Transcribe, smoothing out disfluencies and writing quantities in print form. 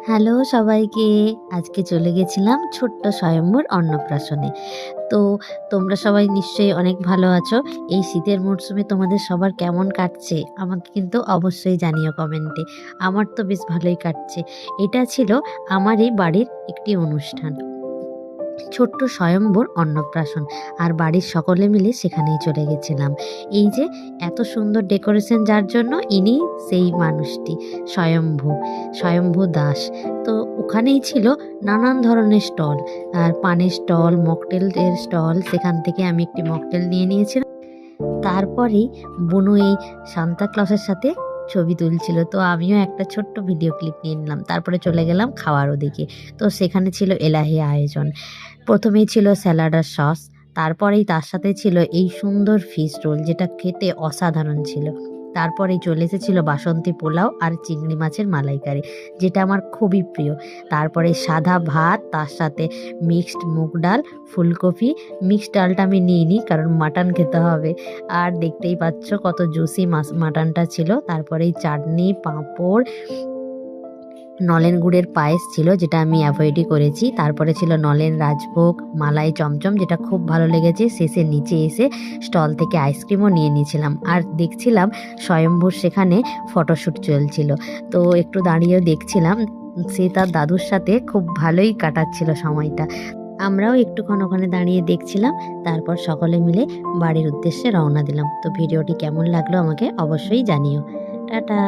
Hello সবাইকে। আজকে চলে গেছিলাম ছোট্ট স্বয়ম্বর অন্নপ্রাশনে। তো তোমরা সবাই নিশ্চয়ই অনেক ভালো আছো। এই শীতের মরশুমে তোমাদের সবার কেমন কাটছে? আমাকে কিন্তু অবশ্যই জানিও কমেন্টে। আমার তো বেশ ভালোই কাটছে। এটা ছিল আমারই বাড়ির একটি অনুষ্ঠান। ছোট্ট স্বয়ম্বর অন্নপ্রাশন। আর বাড়ির সকলে মিলে সেখানেই চলে গেছিলাম। এই যে এত সুন্দর ডেকোরেশন যার জন্য, ইনি সেই মানুষটি স্বয়ম্ভু দাস। তো ওখানেই ছিল নানান ধরনের স্টল, আর পানের স্টল, মকটেলের স্টল। সেখান থেকে আমি একটি মকটেল নিয়ে নিয়েছিলাম। তারপরেই বুনু এই সান্তা ক্লসের সাথে ছবি তুলছিল, তো আমিও একটা ছোট্ট ভিডিও ক্লিপ নিয়ে নিলাম। তারপরে চলে গেলাম খাওয়ার ওদিকে। তো সেখানে ছিল এলাহি আয়োজন। প্রথমেই ছিল স্যালাড আর সস, তারপরেই তার সাথে ছিল এই সুন্দর ফিশ রোল, যেটা খেতে অসাধারণ ছিল। তারপরেই চলে এসেছিল বাসন্তী পোলাও আর চিংড়ি মাছের মালাইকারি, যেটা আমার খুবই প্রিয়। তারপরে সাদা ভাত, তার সাথে মিক্সড মুগ ডাল, ফুলকপি। মিক্সড ডালটা আমি নিইনি, কারণ মাটন খেতে হবে। আর দেখতেই পাচ্ছ কত জুসি মাটনটা ছিল। তারপরেই চাটনি, পাঁপড়, নলেন গুড়ের পায়েস ছিল, যেটা আমি অ্যাভয়েডই করেছি। তারপরে ছিল নলেন রাজভোগ, মালাই চমচম, যেটা খুব ভালো লেগেছে। শেষে নিচে এসে স্টল থেকে আইসক্রিমও নিয়ে নিয়েছিলাম। আর দেখছিলাম স্বয়ম্ভূর সেখানে ফটোশ্যুট চলছিল, তো একটু দাঁড়িয়েও দেখছিলাম। সে তার দাদুর সাথে খুব ভালোই কাটাচ্ছিল সময়টা। আমরাও একটুক্ষণ ওখানে দাঁড়িয়ে দেখছিলাম। তারপর সকলে মিলে বাড়ির উদ্দেশ্যে রওনা দিলাম। তো ভিডিওটি কেমন লাগলো আমাকে অবশ্যই জানিও। টাটা।